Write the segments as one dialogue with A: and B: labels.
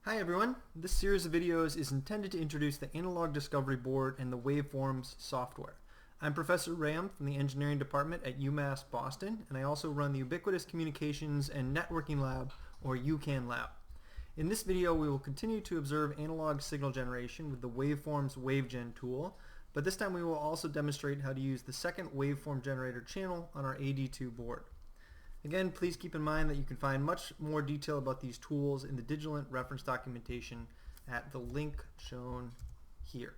A: Hi everyone, this series of videos is intended to introduce the Analog Discovery Board and the Waveforms software. I'm Professor Ram from the Engineering Department at UMass Boston, and I also run the Ubiquitous Communications and Networking Lab, or UCAN Lab. In this video we will continue to observe analog signal generation with the WaveForms Wavegen tool, but this time we will also demonstrate how to use the second Waveform Generator Channel on our AD2 board. Again, please keep in mind that you can find much more detail about these tools in the Digilent reference documentation at the link shown here.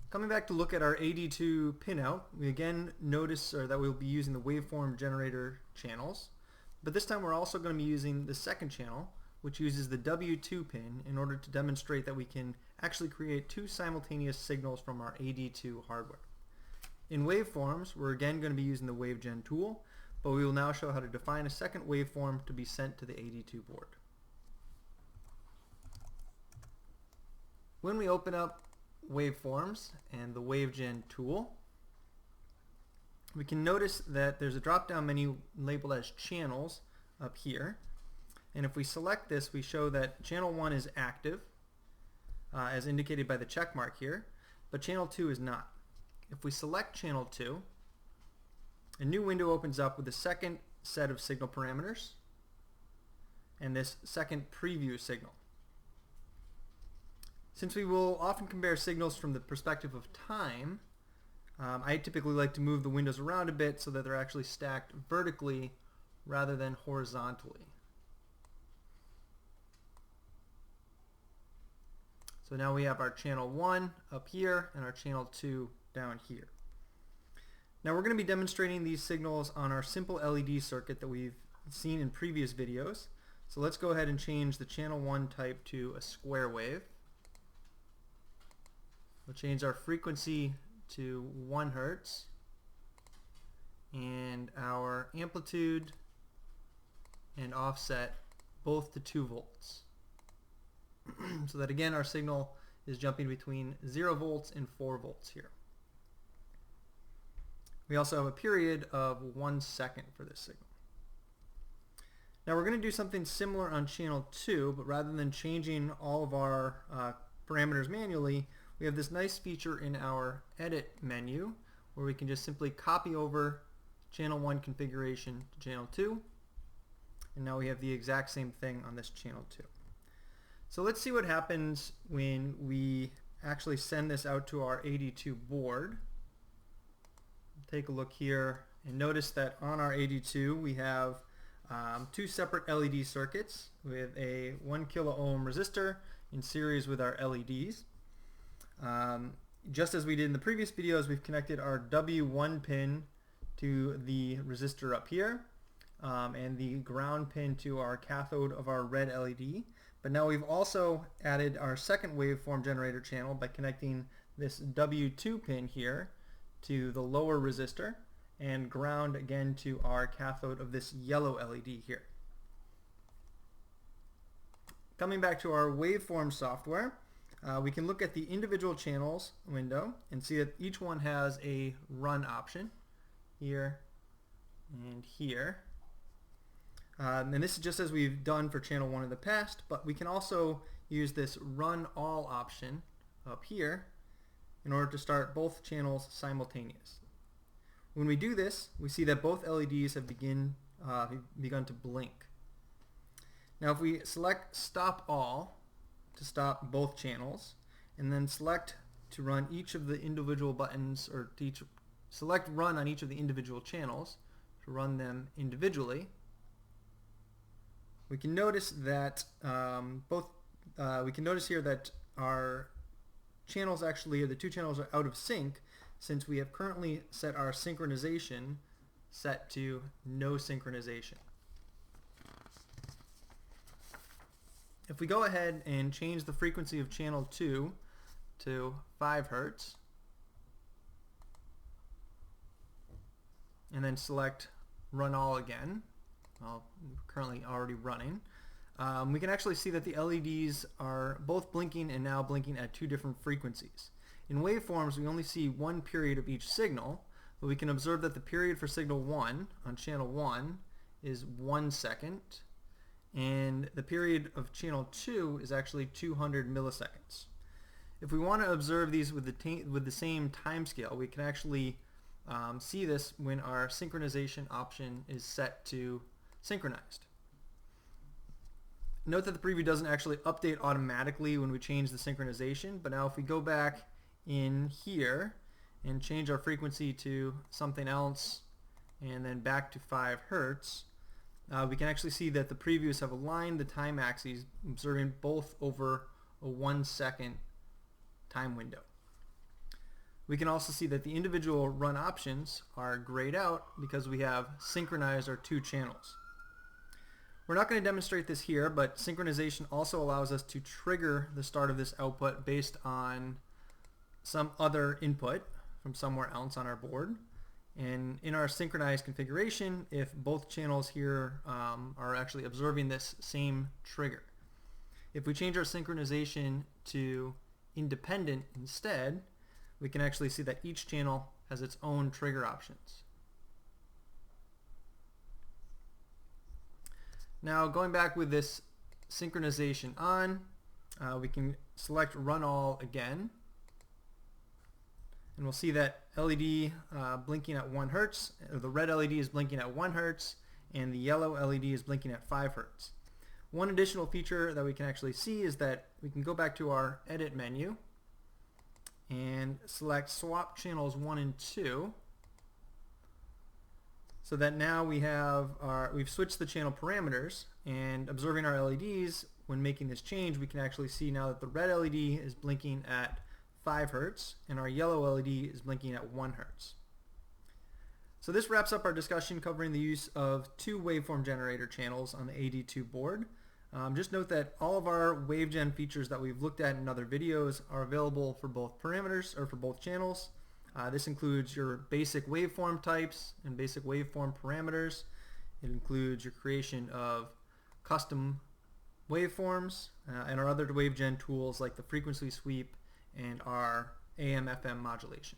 A: Coming back to look at our AD2 pinout, we again notice that we'll be using the Waveform Generator Channels, but this time we're also going to be using the second channel, which uses the W2 pin in order to demonstrate that we can actually create two simultaneous signals from our AD2 hardware. In waveforms, we're again going to be using the Wavegen tool, but we will now show how to define a second waveform to be sent to the AD2 board. When we open up waveforms and the Wavegen tool, we can notice that there's a drop-down menu labeled as channels up here, and if we select this, we show that channel 1 is active, as indicated by the check mark here, but channel 2 is not. If we select channel 2, a new window opens up with the second set of signal parameters and this second preview signal. Since we will often compare signals from the perspective of time, I typically like to move the windows around a bit so that they're actually stacked vertically rather than horizontally. So now we have our channel 1 up here and our channel 2 down here. Now we're going to be demonstrating these signals on our simple LED circuit that we've seen in previous videos. So let's go ahead and change the channel 1 type to a square wave. We'll change our frequency to 1 Hertz and our amplitude and offset both to 2 volts. So that again our signal is jumping between 0 volts and 4 volts here. We also have a period of 1 second for this signal. Now we're going to do something similar on channel 2, but rather than changing all of our parameters manually, we have this nice feature in our edit menu where we can just simply copy over channel 1 configuration to channel 2, and now we have the exact same thing on this channel 2. So let's see what happens when we actually send this out to our AD2 board. Take a look here and notice that on our AD2 we have two separate LED circuits with a 1 kilo ohm resistor in series with our LEDs. Just as we did in the previous videos, we've connected our W1 pin to the resistor up here and the ground pin to our cathode of our red LED. But now we've also added our second waveform generator channel by connecting this W2 pin here to the lower resistor and ground again to our cathode of this yellow LED here. Coming back to our waveform software, we can look at the individual channels window and see that each one has a run option here and here. And this is just as we've done for channel 1 in the past, but we can also use this run all option up here in order to start both channels simultaneous. When we do this, we see that both LEDs have begun to blink. Now if we select stop all to stop both channels, and then select to run each of the individual buttons, or to select run on each of the individual channels to run them individually, we can notice that here that our channels actually, the two channels are out of sync since we have currently set our synchronization set to no synchronization. If we go ahead and change the frequency of channel 2 to 5 Hertz and then select run all again, well, currently already running, we can actually see that the LEDs are both blinking and now blinking at two different frequencies. In waveforms we only see one period of each signal, but we can observe that the period for signal 1 on channel 1 is 1 second, and the period of channel 2 is actually 200 milliseconds. If we want to observe these with the same time scale, we can actually see this when our synchronization option is set to synchronized. Note that the preview doesn't actually update automatically when we change the synchronization, but now if we go back in here and change our frequency to something else and then back to 5 Hertz, we can actually see that the previews have aligned the time axes, observing both over a 1 second time window. We can also see that the individual run options are grayed out because we have synchronized our 2 channels. We're not going to demonstrate this here, but synchronization also allows us to trigger the start of this output based on some other input from somewhere else on our board. And in our synchronized configuration, if both channels here are actually observing this same trigger. If we change our synchronization to independent instead, we can actually see that each channel has its own trigger options. Now going back with this synchronization on, we can select Run All again, and we'll see that LED blinking at 1 Hertz, or the red LED is blinking at 1 Hertz, and the yellow LED is blinking at 5 Hertz. One additional feature that we can actually see is that we can go back to our Edit menu and select Swap Channels 1 and 2, so that now we've switched the channel parameters, and observing our LEDs when making this change, we can actually see now that the red LED is blinking at 5 Hertz and our yellow LED is blinking at 1 Hertz. So this wraps up our discussion covering the use of 2 waveform generator channels on the AD2 board. Just note that all of our WaveGen features that we've looked at in other videos are available for both parameters or for both channels. This includes your basic waveform types and basic waveform parameters. It includes your creation of custom waveforms and our other WaveGen tools like the frequency sweep and our AM/FM modulation.